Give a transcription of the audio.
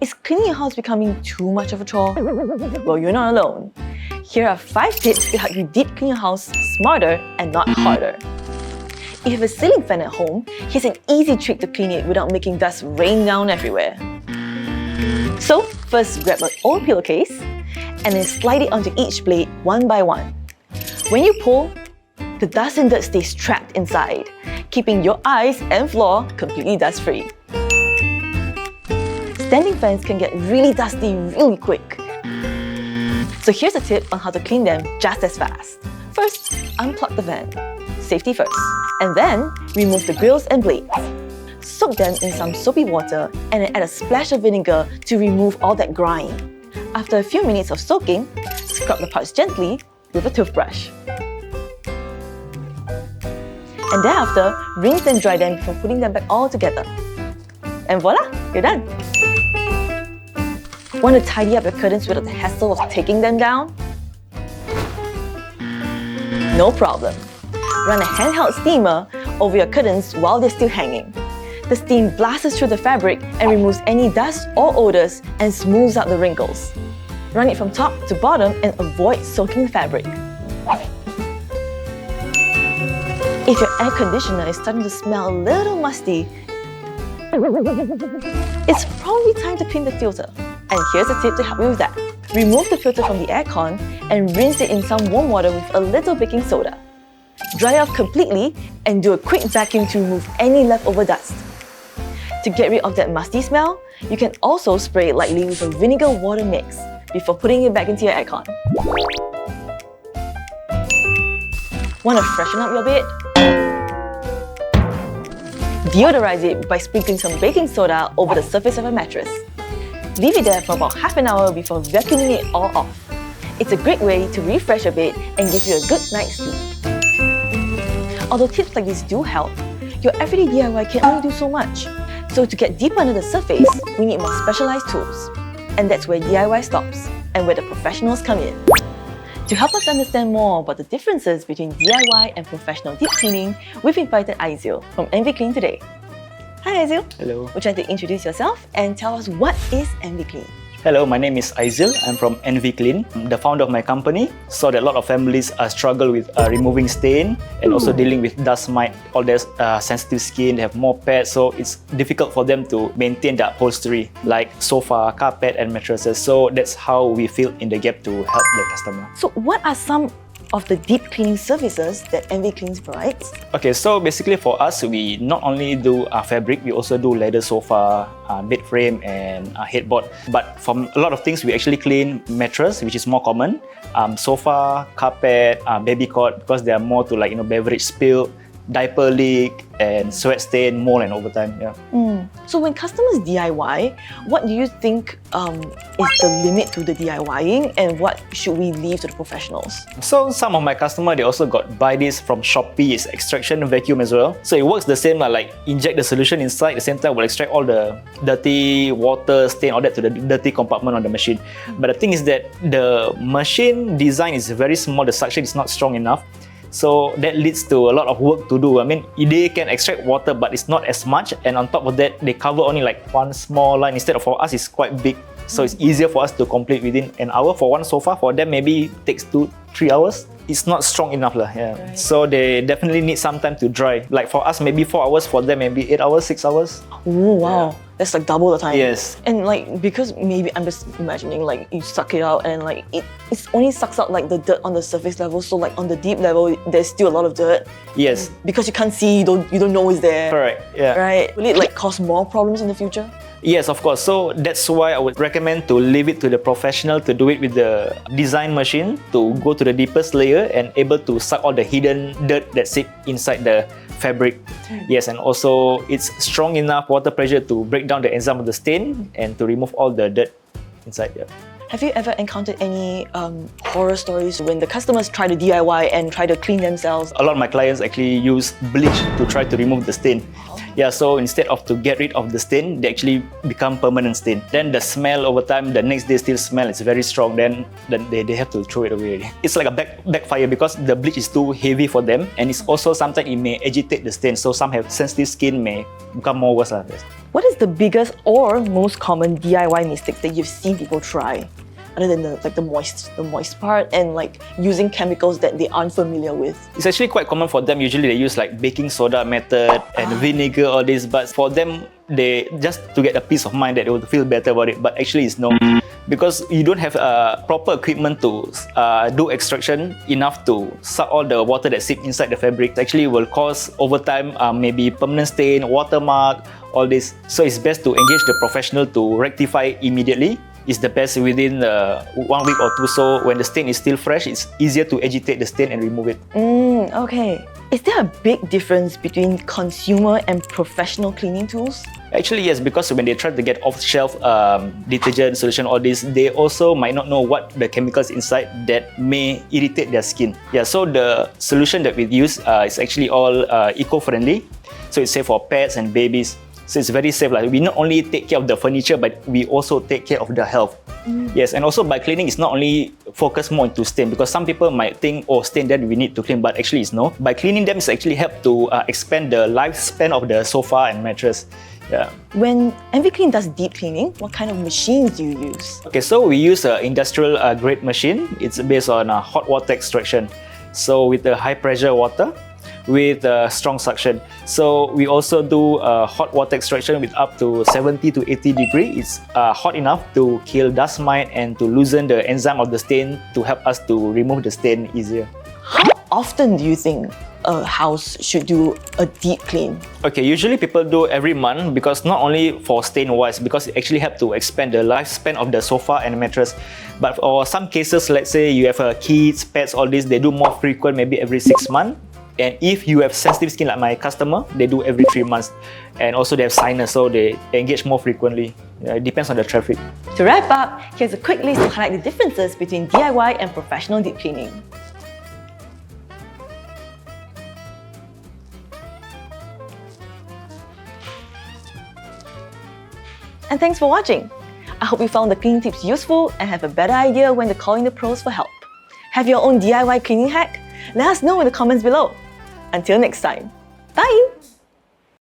Is cleaning your house becoming too much of a chore? Well, you're not alone. Here are 5 tips to help you deep clean your house smarter and not harder. If you have a ceiling fan at home, here's an easy trick to clean it without making dust rain down everywhere. So, first grab an old pillowcase and then slide it onto each blade one by one. When you pull, the dust and dirt stays trapped inside, keeping your eyes and floor completely dust-free. Standing fans can get really dusty really quick. So here's a tip on how to clean them just as fast. First, unplug the fan. Safety first. And then, remove the grills and blades. Soak them in some soapy water and then add a splash of vinegar to remove all that grime. After a few minutes of soaking, scrub the parts gently with a toothbrush. And thereafter, rinse and dry them before putting them back all together. And voila, you're done! Want to tidy up your curtains without the hassle of taking them down? No problem. Run a handheld steamer over your curtains while they're still hanging. The steam blasts through the fabric and removes any dust or odors and smooths out the wrinkles. Run it from top to bottom and avoid soaking the fabric. If your air conditioner is starting to smell a little musty, it's probably time to clean the filter. And here's a tip to help you with that. Remove the filter from the aircon and rinse it in some warm water with a little baking soda. Dry off completely and do a quick vacuum to remove any leftover dust. To get rid of that musty smell, you can also spray it lightly with a vinegar water mix before putting it back into your aircon. Want to freshen up your bed? Deodorize it by sprinkling some baking soda over the surface of a mattress. Leave it there for about half an hour before vacuuming it all off. It's a great way to refresh your bed and give you a good night's sleep. Although tips like this do help, your everyday DIY can only do so much. So to get deeper under the surface, we need more specialized tools. And that's where DIY stops, and where the professionals come in. To help us understand more about the differences between DIY and professional deep cleaning, we've invited Aizil from Enviclean today. Hi Aizil. Hello. Would you like to introduce yourself and tell us what is Enviclean? Hello, my name is Aizil. I'm from Enviclean, the founder of my company. So that a lot of families struggle with removing stain and also dealing with dust mite. All their sensitive skin, they have more pets, so it's difficult for them to maintain the upholstery like sofa, carpet and mattresses. So that's how we fill in the gap to help the customer. So what are some of the deep cleaning services that Enviclean provides? Okay, so basically for us, we not only do fabric, we also do leather sofa, bed frame and headboard. But from a lot of things, we actually clean mattress, which is more common, sofa, carpet, baby cot, because they are more to like beverage spill, diaper leak and sweat stain, mold and over time. Yeah. So when customers DIY, what do you think is the limit to the DIYing and what should we leave to the professionals? So some of my customers, they also buy this from Shopee. It's extraction vacuum as well. So it works the same, like inject the solution inside, at the same time will extract all the dirty water, stain, all that to the dirty compartment on the machine. But the thing is that the machine design is very small, the suction is not strong enough. So that leads to a lot of work to do. I mean, they can extract water, but it's not as much. And on top of that, they cover only like one small line. Instead of for us, it's quite big. So it's easier for us to complete within an hour. For one sofa, for them, maybe it takes 2-3 hours. It's not strong enough. Yeah. Right. So they definitely need some time to dry. Like for us, maybe 4 hours. For them, maybe 8 hours, 6 hours. Oh, wow. Yeah. That's like double the time. Yes. And like, because maybe I'm just imagining like you suck it out and like it only sucks out like the dirt on the surface level. So like on the deep level, there's still a lot of dirt. Yes. Because you can't see, you don't know it's there. Correct. Yeah. Right. Will it like cause more problems in the future? Yes, of course. So that's why I would recommend to leave it to the professional to do it with the design machine to go to the deepest layer and able to suck all the hidden dirt that sit inside the fabric. Yes, and also it's strong enough water pressure to break down the enzyme of the stain and to remove all the dirt inside. Yeah. Have you ever encountered any horror stories when the customers try to DIY and try to clean themselves? A lot of my clients actually use bleach to try to remove the stain. Yeah, so instead of to get rid of the stain, they actually become permanent stain. Then the smell over time, the next day still smell, it's very strong. Then they have to throw it away. It's like a backfire because the bleach is too heavy for them, and it's also sometimes it may agitate the stain. So some have sensitive skin may become more worse. What is the biggest or most common DIY mistake that you've seen people try? Other than the moist part and like using chemicals that they aren't familiar with. It's actually quite common for them. Usually they use like baking soda method and vinegar, all this. But for them, they just to get a peace of mind that they will feel better about it. But actually it's no. Because you don't have proper equipment to do extraction enough to suck all the water that sits inside the fabric. It actually will cause over time maybe permanent stain, watermark, all this. So it's best to engage the professional to rectify immediately. It's the best within 1 week or two. So when the stain is still fresh, it's easier to agitate the stain and remove it. Okay. Is there a big difference between consumer and professional cleaning tools? Actually, yes, because when they try to get off-shelf detergent solution, all this, they also might not know what the chemicals inside that may irritate their skin. Yeah, so the solution that we use is actually all eco-friendly. So it's safe for pets and babies. So it's very safe. Like, we not only take care of the furniture, but we also take care of the health. Yes, and also by cleaning, it's not only focus more into stain, because some people might think, oh, stain that we need to clean, but actually it's no. By cleaning them, it's actually help to expand the lifespan of the sofa and mattress. Yeah. When Enviclean does deep cleaning, what kind of machines do you use? Okay, so we use an industrial grade machine. It's based on hot water extraction. So with the high pressure water, with strong suction. So we also do hot water extraction with up to 70 to 80 degrees. It's hot enough to kill dust mite and to loosen the enzyme of the stain to help us to remove the stain easier. How often do you think a house should do a deep clean? Okay, usually people do every month, because not only for stain wise, because it actually helps to expand the lifespan of the sofa and mattress. But for some cases, let's say you have kids, pets, all this, they do more frequent, maybe every 6 months. And if you have sensitive skin like my customer, they do every 3 months. And also they have sinus, so they engage more frequently. It depends on the traffic. To wrap up, here's a quick list to highlight the differences between DIY and professional deep cleaning. And thanks for watching. I hope you found the cleaning tips useful and have a better idea when to call in the pros for help. Have your own DIY cleaning hack? Let us know in the comments below. Until next time, bye!